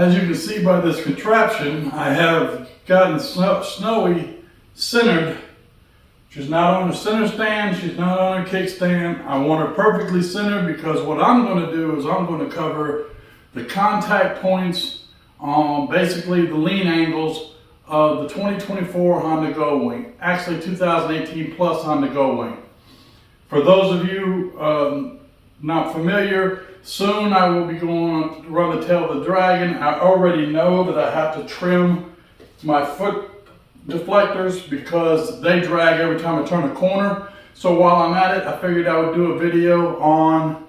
As you can see by this contraption, I have gotten Snowee centered. She's not on the center stand, she's not on a kickstand. I want her perfectly centered because what I'm going to do is I'm going to cover the contact points on basically the lean angles of the 2024 Honda Goldwing, actually 2018 plus Honda Goldwing. For those of you not familiar, soon I will be going to run the tail of the Dragon. I already know that I have to trim my foot deflectors because they drag every time I turn a corner. So while I'm at it, I figured I would do a video on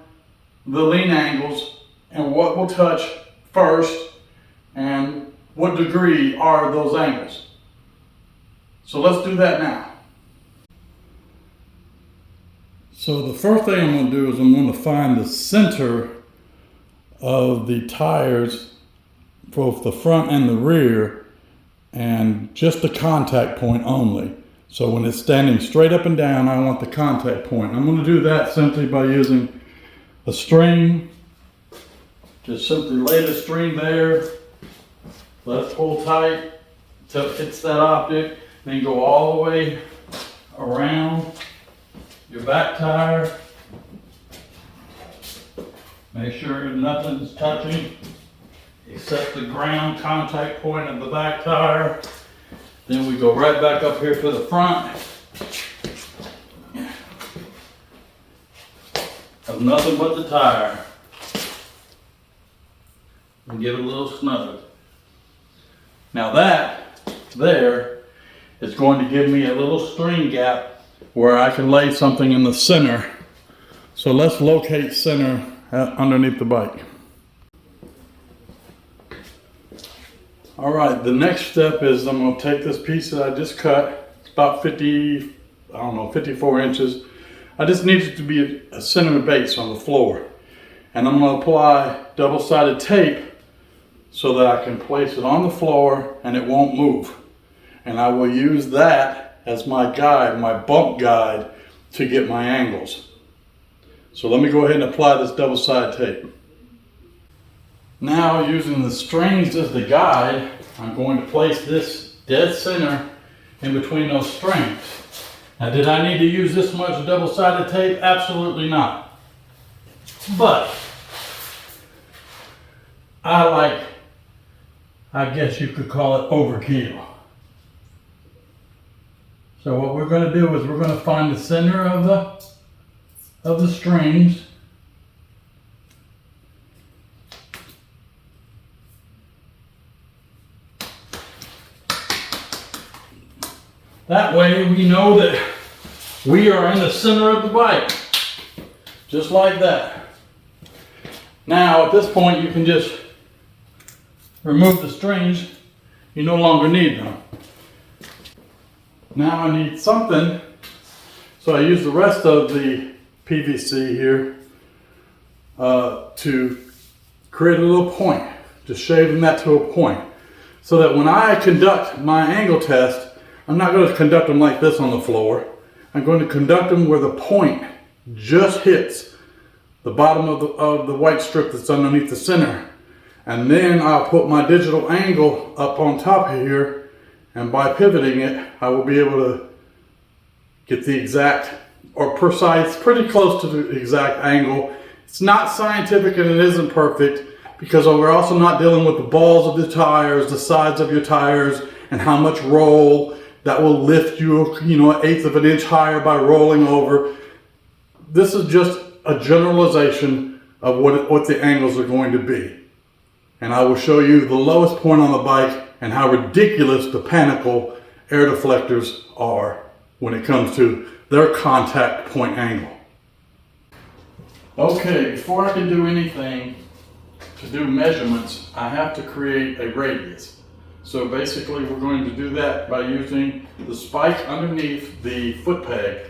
the lean angles and what will touch first and what degree are those angles. So let's do that now. So the first thing I'm going to do is I'm going to find the center of the tires, both the front and the rear, and just the contact point only. So when it's standing straight up and down, I want the contact point. I'm going to do that simply by using a string. Just simply lay the string there, let it pull tight until it hits that object, then go all the way around your back tire. Make sure nothing's touching except the ground contact point of the back tire. Then we go right back up here to the front of nothing but the tire. And give it a little snug. Now that there is going to give me a little string gap where I can lay something in the center. So let's locate center underneath the bike. All right, the next step is I'm going to take this piece that I just cut. It's about 54 inches. I just need it to be a center base on the floor. And I'm going to apply double-sided tape so that I can place it on the floor and it won't move. And I will use that as my guide, my bump guide, to get my angles. So let me go ahead and apply this double-sided tape. Now, using the strings as the guide, I'm going to place this dead center in between those strings. Now, did I need to use this much double-sided tape? Absolutely not. But I guess you could call it overkill. So what we're going to do is we're going to find the center of the strings. That way we know that we are in the center of the bike. Just like that. Now at this point you can just remove the strings. You no longer need them. Now I need something, so I use the rest of the PVC here to create a little point, just shaving that to a point, so that when I conduct my angle test, I'm not going to conduct them like this on the floor. I'm going to conduct them where the point just hits the bottom of the white strip that's underneath the center. And then I'll put my digital angle up on top of here, and by pivoting it, I will be able to get the exact or precise, pretty close to the exact angle. It's not scientific and it isn't perfect because we're also not dealing with the balls of the tires, the sides of your tires, and how much roll that will lift you, an 1/8 of an inch higher by rolling over. This is just a generalization of what the angles are going to be. And I will show you the lowest point on the bike and how ridiculous the Panicle air deflectors are when it comes to their contact point angle. Okay, before I can do anything to do measurements, I have to create a radius. So basically we're going to do that by using the spike underneath the foot peg.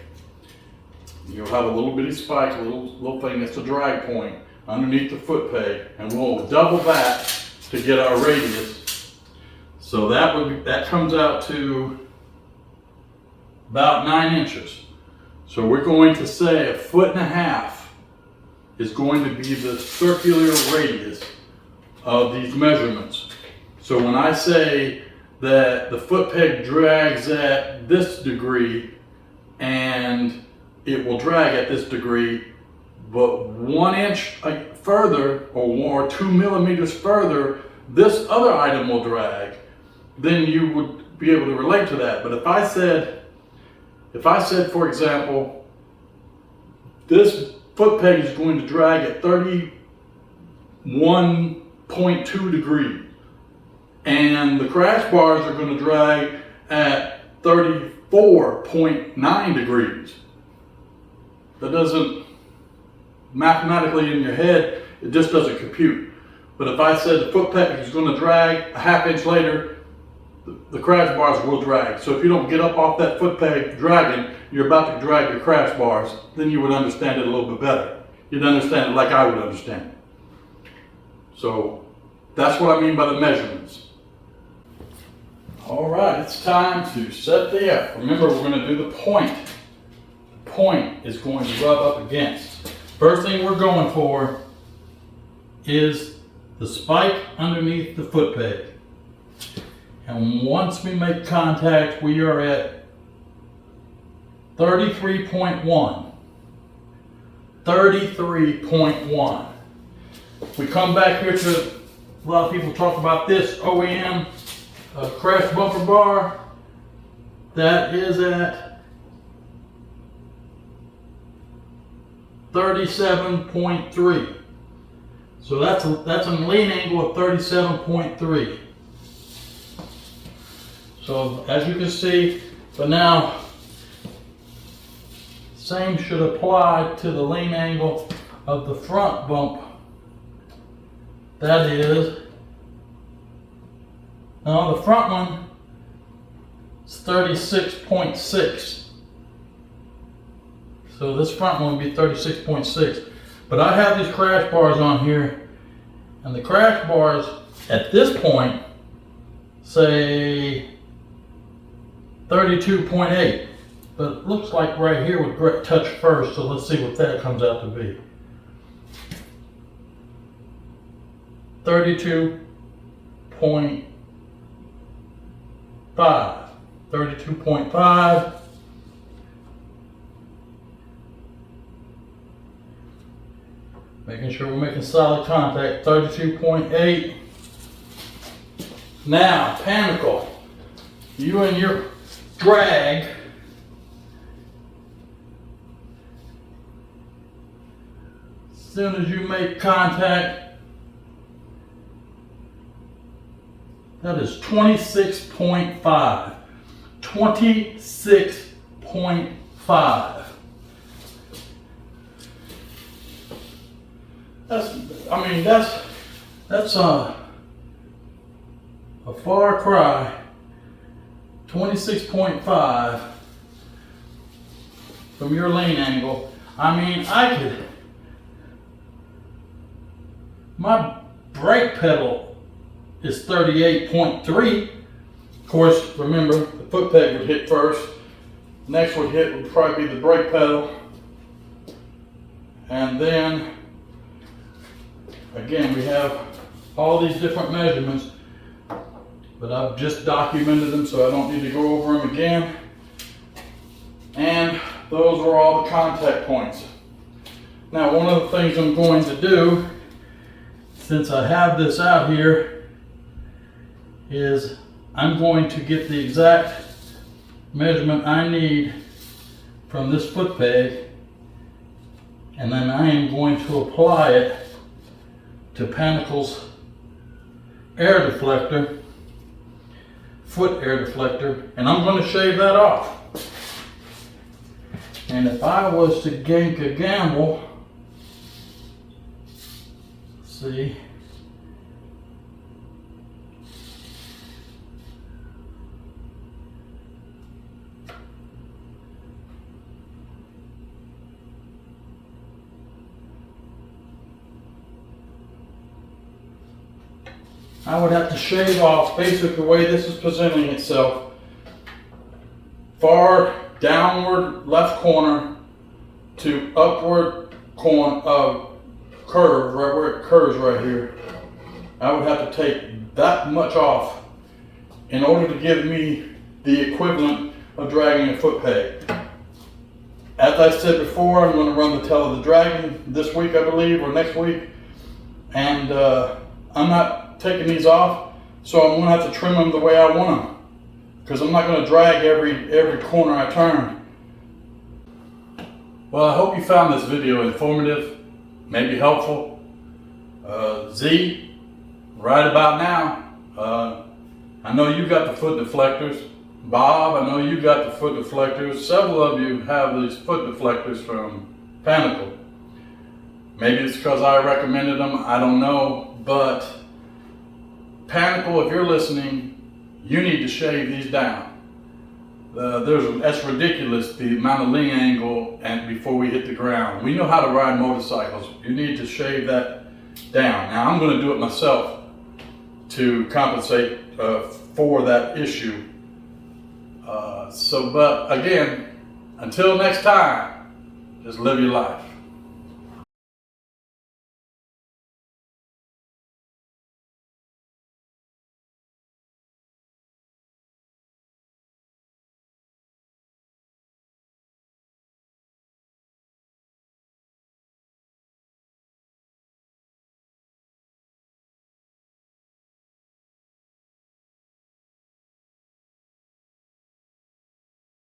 You'll have a little bitty spike, a little thing that's a drag point underneath the foot peg, and we'll double that to get our radius. So that comes out to about 9 inches. So we're going to say 1.5 feet is going to be the circular radius of these measurements. So when I say that the foot peg drags at this degree and it will drag at this degree, but 1 inch further or 2 millimeters further, this other item will drag, then you would be able to relate to that. But if I said, for example, this foot peg is going to drag at 31.2 degrees, and the crash bars are going to drag at 34.9 degrees. That doesn't, mathematically in your head, it just doesn't compute. But if I said the foot peg is going to drag a ½ inch later, the crash bars will drag. So if you don't get up off that foot peg dragging, you're about to drag your crash bars, then you would understand it a little bit better. You'd understand it like I would understand it. So that's what I mean by the measurements. All right, it's time to set the F. Remember, we're going to do the point. The point is going to rub up against. First thing we're going for is the spike underneath the foot peg. And once we make contact, we are at 33.1. 33.1. We come back here to, a lot of people talk about this OEM crash bumper bar. That is at 37.3. So that's a lean angle of 37.3. So as you can see, but now same should apply to the lean angle of the front bump. That is, now the front one is 36.6. So this front one would be 36.6. But I have these crash bars on here, and the crash bars at this point say 32.8. But it looks like right here would touch first, so let's see what that comes out to be. 32.5. 32.5. Making sure we're making solid contact. 32.8. Now, panicle. You and your drag. As soon as you make contact, that is 26.5. 26.5. That's a far cry. 26.5 from your lane angle. My brake pedal is 38.3. Of course, remember, the foot peg would hit first. Next would probably be the brake pedal. And then, again, we have all these different measurements, but I've just documented them, so I don't need to go over them again. And those are all the contact points. Now, one of the things I'm going to do, since I have this out here, is I'm going to get the exact measurement I need from this foot peg, and then I am going to apply it to Panicle's air deflector, foot air deflector, and I'm going to shave that off. And if I was to take a gamble, see, I would have to shave off basically the way this is presenting itself. Far downward left corner to upward corner of curve, right where it curves right here. I would have to take that much off in order to give me the equivalent of dragging a foot peg. As I said before, I'm going to run the tail of the dragon this week, I believe, or next week. And I'm not taking these off, so I'm going to have to trim them the way I want them, because I'm not going to drag every corner I turn. Well, I hope you found this video informative, maybe helpful. Z, right about now, I know you got the foot deflectors. Bob, I know you got the foot deflectors. Several of you have these foot deflectors from Pinnacle. Maybe it's because I recommended them, I don't know. But Pinnacle, if you're listening, you need to shave these down. That's ridiculous, the amount of lean angle and before we hit the ground. We know how to ride motorcycles. You need to shave that down. Now I'm going to do it myself to compensate for that issue. But again, until next time, just live your life.